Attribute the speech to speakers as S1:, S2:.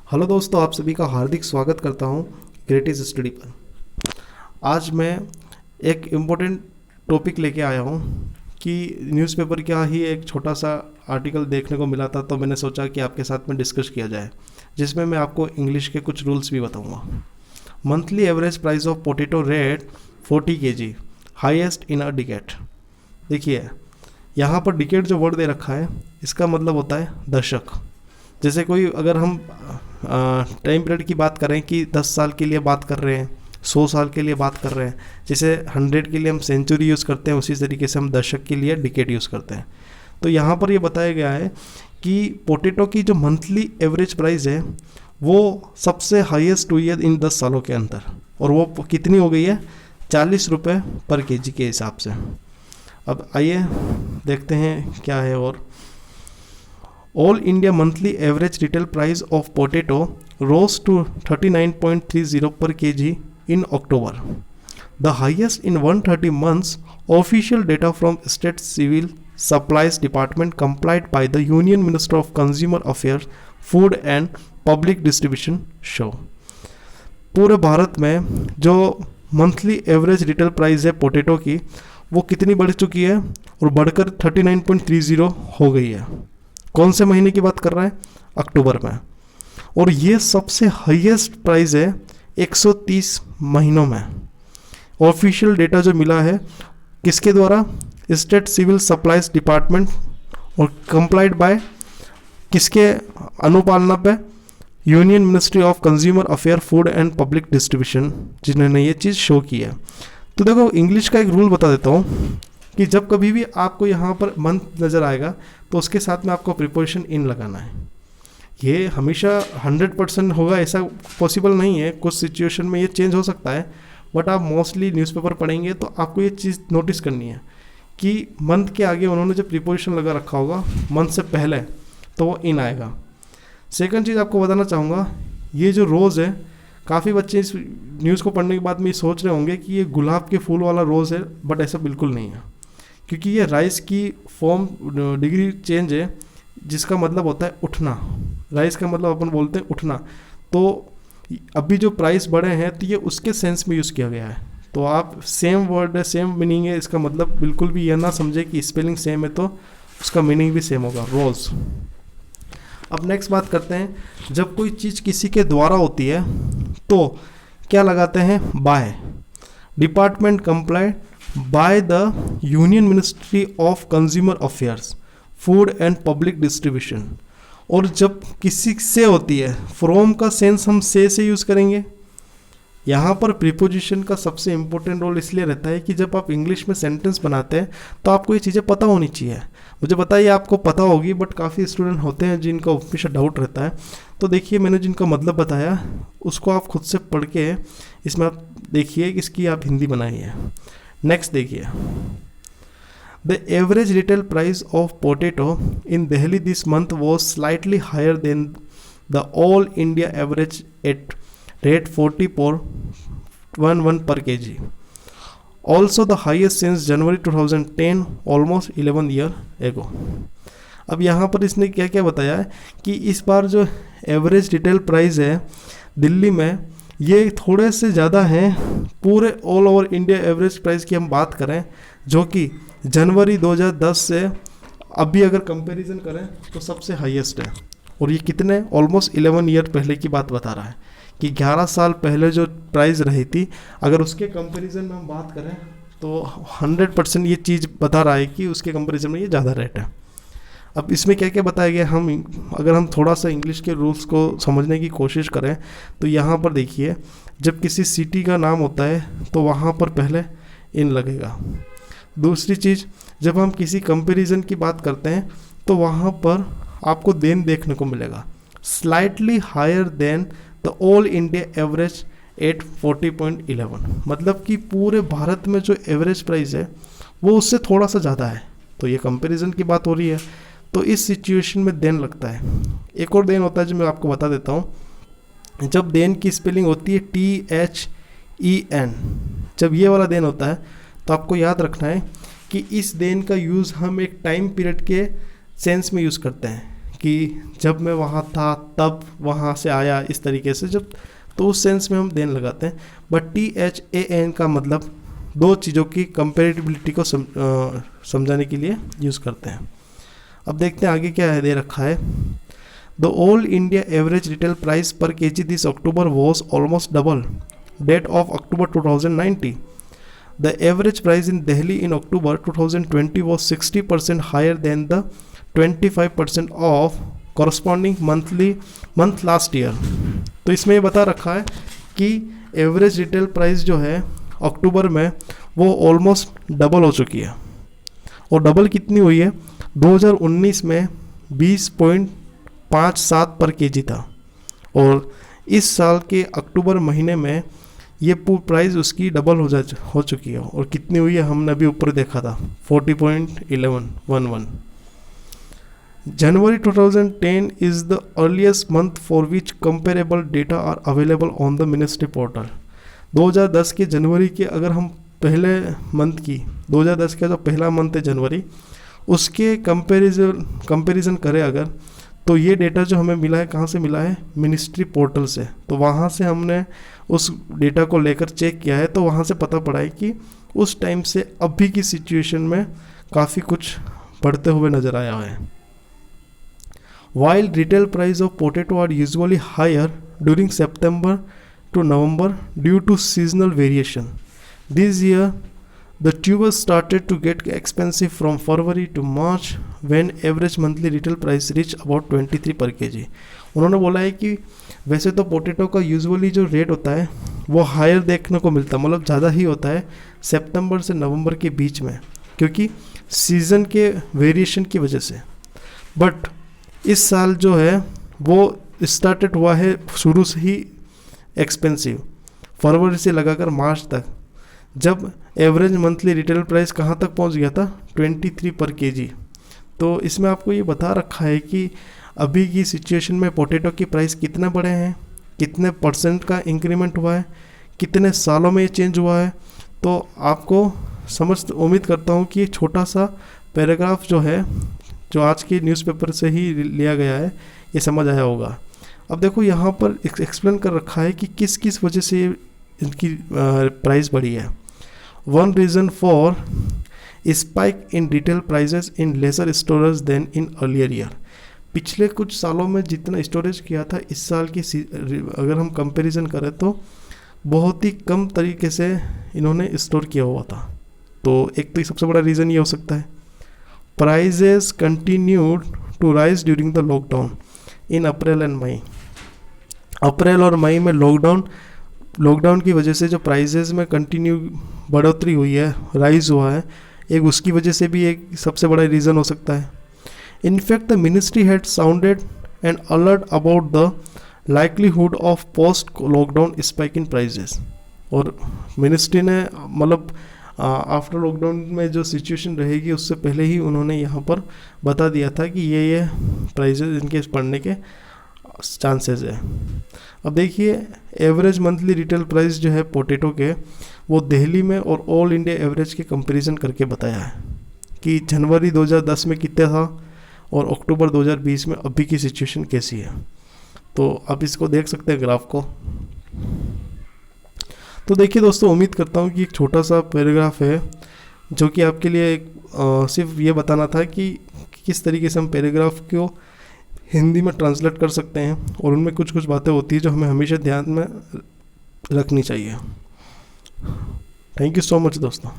S1: Hello दोस्तों, आप सभी का हार्दिक स्वागत करता हूं क्रिएटिव स्टडी पर। आज मैं एक इम्पोर्टेंट टॉपिक लेके आया हूं कि न्यूज़पेपर का ही एक छोटा सा आर्टिकल देखने को मिला था, तो मैंने सोचा कि आपके साथ में डिस्कस किया जाए, जिसमें मैं आपको इंग्लिश के कुछ रूल्स भी बताऊंगा। Monthly average price of potato rate 40 kg highest in a decade. देखिए, यहाँ पर डिकेड जो वर्ड दे रखा है, इसका मतलब होता है दशक। जैसे कोई अगर हम टाइम पीरियड की बात करें कि 10 साल के लिए बात कर रहे हैं, 100 साल के लिए बात कर रहे हैं, जैसे 100 के लिए हम सेंचुरी यूज़ करते हैं, उसी तरीके से हम दशक के लिए डिकेड यूज़ करते हैं। तो यहाँ पर ये बताया गया है कि पोटैटो की जो मंथली एवरेज प्राइस है वो सबसे हाईएस्ट हुई है इन 10 सालों के अंदर, और वो कितनी हो गई है? 40 रुपये पर केजी के हिसाब से। अब आइए देखते हैं क्या है। और All India monthly average retail price of potato rose to 39.30 per kg in October, the highest in 130 months. Official data from State Civil Supplies Department complied by the Union Minister of Consumer Affairs, Food and Public Distribution show. पूरे भारत में जो monthly average retail price है potato की, वो कितनी बढ़ चुकी है? और बढ़कर 39.30 हो गई है। कौन से महीने की बात कर रहा है? अक्टूबर में। और ये सबसे हाईएस्ट प्राइस है 130 महीनों में। ऑफिशियल डेटा जो मिला है किसके द्वारा? स्टेट सिविल सप्लाईज डिपार्टमेंट, और कंप्लाइड बाय किसके अनुपालना पे? Union ministry of consumer affair, food and public distribution, जिन्होंने ये चीज़ शो की है। तो देखो, इंग्लिश का एक रूल बता देता हूँ कि जब कभी भी आपको यहाँ पर मंथ नज़र आएगा तो उसके साथ में आपको प्रीपोजिशन इन लगाना है। ये हमेशा 100% होगा ऐसा पॉसिबल नहीं है, कुछ सिचुएशन में ये चेंज हो सकता है, बट आप मोस्टली न्यूज़पेपर पढ़ेंगे तो आपको ये चीज़ नोटिस करनी है कि मंथ के आगे उन्होंने जो प्रीपोजिशन लगा रखा होगा मंथ से पहले, तो वो इन आएगा। सेकंड चीज़ आपको बताना चाहूँगा, ये जो रोज़ है, काफ़ी बच्चे इस न्यूज़ को पढ़ने के बाद में ये सोच रहे होंगे कि ये गुलाब के फूल वाला रोज़ है, बट ऐसा बिल्कुल नहीं है, क्योंकि ये राइस की फॉर्म डिग्री चेंज है, जिसका मतलब होता है उठना। राइस का मतलब अपन बोलते हैं उठना। तो अभी जो प्राइस बढ़े हैं तो ये उसके सेंस में यूज़ किया गया है। तो आप सेम वर्ड है, सेम मीनिंग है, इसका मतलब बिल्कुल भी यह ना समझे कि स्पेलिंग सेम है तो उसका मीनिंग भी सेम होगा, रोज़। अब नेक्स्ट बात करते हैं, जब कोई चीज़ किसी के द्वारा होती है तो क्या लगाते हैं? By. Department comply by the Union Ministry of Consumer Affairs, Food and Public Distribution। और जब किसी से होती है, फ्रॉम का सेंस हम से यूज़ करेंगे। यहाँ पर प्रीपोजिशन का सबसे इम्पोर्टेंट रोल इसलिए रहता है कि जब आप इंग्लिश में सेंटेंस बनाते हैं तो आपको ये चीज़ें पता होनी चाहिए। मुझे पता है आपको पता होगी, बट काफ़ी स्टूडेंट होते हैं जिनका हमेशा डाउट रहता है। तो देखिए, मैंने जिनका मतलब बताया उसको आप खुद से पढ़ के इसमें आप देखिए कि इसकी आप हिंदी बनाई है। नेक्स्ट देखिए, the average retail price of potato in Delhi this month was slightly higher than the all India average at rate 40.11 per kg, also the highest since January 2010, almost 11 year ago. अब यहाँ पर इसने क्या क्या बताया है कि इस बार जो एवरेज रिटेल प्राइस है दिल्ली में, ये थोड़े से ज़्यादा हैं पूरे all over India average price की हम बात करें, जो कि जनवरी 2010 से अभी अगर कंपैरिजन करें तो सबसे हाईएस्ट है। और ये कितने? ऑलमोस्ट 11 ईयर पहले की बात बता रहा है कि 11 साल पहले जो प्राइस रही थी, अगर उसके कंपैरिजन में हम बात करें तो 100% ये चीज़ बता रहा है कि उसके कंपैरिजन में ये ज़्यादा रेट है। अब इसमें क्या क्या बताया गया, अगर हम थोड़ा सा इंग्लिश के रूल्स को समझने की कोशिश करें तो यहाँ पर देखिए, जब किसी सिटी का नाम होता है तो वहाँ पर पहले इन लगेगा। दूसरी चीज़, जब हम किसी कंपैरिजन की बात करते हैं तो वहाँ पर आपको देन देखने को मिलेगा, slightly higher than the all India average at 40.11, मतलब कि पूरे भारत में जो एवरेज प्राइस है वो उससे थोड़ा सा ज़्यादा है। तो ये कंपैरिजन की बात हो रही है, तो इस सिचुएशन में देन लगता है। एक और देन होता है जो मैं आपको बता देता हूँ। जब देन की स्पेलिंग होती है THEN, जब ये वाला देन होता है तो आपको याद रखना है कि इस देन का यूज़ हम एक टाइम पीरियड के सेंस में यूज़ करते हैं कि जब मैं वहाँ था तब वहाँ से आया, इस तरीके से जब, तो उस सेंस में हम देन लगाते हैं। बट THAN का मतलब दो चीज़ों की कंपेरेटिबिलिटी को समझाने के लिए यूज़ करते हैं। अब देखते हैं आगे क्या है, दे रखा है। The all India average retail price per kg this October was almost double that of October 2090. The average price in Delhi in October 2020 was 60% higher than the 25% of corresponding month last year. तो इसमें ये बता रखा है कि average retail price जो है अक्टूबर में वो ऑलमोस्ट डबल हो चुकी है। और डबल कितनी हुई है, 2019 में 20.57 पर kg था, और इस साल के अक्टूबर महीने में ये प्राइस उसकी डबल हो चुकी है। और कितनी हुई है हमने अभी ऊपर देखा था, 40.11. January 2010 is the earliest month for which comparable data are available on the ministry portal. 2010 के जनवरी के अगर हम पहले मंथ की, 2010 का जो पहला मंथ है जनवरी, उसके कंपैरिजन करें अगर, तो ये डेटा जो हमें मिला है कहाँ से मिला है, मिनिस्ट्री पोर्टल से। तो वहाँ से हमने उस डेटा को लेकर चेक किया है, तो वहाँ से पता पड़ा है कि उस टाइम से अभी की सिचुएशन में काफ़ी कुछ बढ़ते हुए नज़र आया है। While retail price of potato are usually higher during September to November due to seasonal variation, this year the tubers started to get expensive from February to March when average monthly retail price reached about 23 per kg. उन्होंने बोला है कि वैसे तो potato का usually जो rate होता है वो हायर देखने को मिलता है, मतलब ज़्यादा ही होता है सितंबर से नवंबर के बीच में, क्योंकि सीज़न के वेरिएशन की वजह से। बट इस साल जो है वो स्टार्टेड हुआ है शुरू से ही एक्सपेंसिव, फरवरी से लगाकर मार्च तक, जब एवरेज मंथली रिटेल प्राइस कहाँ तक पहुँच गया था, 23 पर kg. तो इसमें आपको ये बता रखा है कि अभी की सिचुएशन में पोटैटो की प्राइस कितने बढ़े हैं, कितने % का इंक्रीमेंट हुआ है, कितने सालों में ये चेंज हुआ है। तो आपको उम्मीद करता हूँ कि ये छोटा सा पैराग्राफ जो है, जो आज के न्यूज़पेपर से ही लिया गया है, ये समझ आया होगा। अब देखो यहाँ पर एक्सप्लेन कर रखा है कि किस किस वजह से इनकी प्राइस बढ़ी है। One reason for spike in retail prices in lesser storage than in earlier year. पिछले कुछ सालों में जितना स्टोरेज किया था, इस साल की अगर हम कंपैरिजन करें तो बहुत ही कम तरीके से इन्होंने स्टोर किया हुआ था। तो एक तो सबसे बड़ा रीज़न ये हो सकता है। Prices continued to rise during the lockdown in April and May. अप्रैल और मई में लॉकडाउन की वजह से जो प्राइजेस में कंटिन्यू बढ़ोतरी हुई है, राइज हुआ है, एक उसकी वजह से भी एक सबसे बड़ा रीज़न हो सकता है। In fact the ministry had sounded and alert about the likelihood of post lockdown spike in prices. और मिनिस्ट्री ने मतलब आफ्टर लॉकडाउन में जो सिचुएशन रहेगी उससे पहले ही उन्होंने यहाँ पर बता दिया था कि ये प्राइजेस इनके बढ़ने के चांसेस है। अब देखिए एवरेज मंथली रिटेल प्राइस जो है पोटैटो के, वो दिल्ली में और ऑल इंडिया एवरेज के कंपैरिजन करके बताया है कि जनवरी 2010 में कितना था और अक्टूबर 2020 में अभी की सिचुएशन कैसी है। तो आप इसको देख सकते हैं ग्राफ को। तो देखिए दोस्तों, उम्मीद करता हूँ कि एक छोटा सा पैराग्राफ है जो कि आपके लिए एक सिर्फ ये बताना था कि किस तरीके से हम पैराग्राफ को हिंदी में ट्रांसलेट कर सकते हैं, और उनमें कुछ कुछ बातें होती है जो हमें हमेशा ध्यान में रखनी चाहिए। थैंक यू सो मच दोस्तों।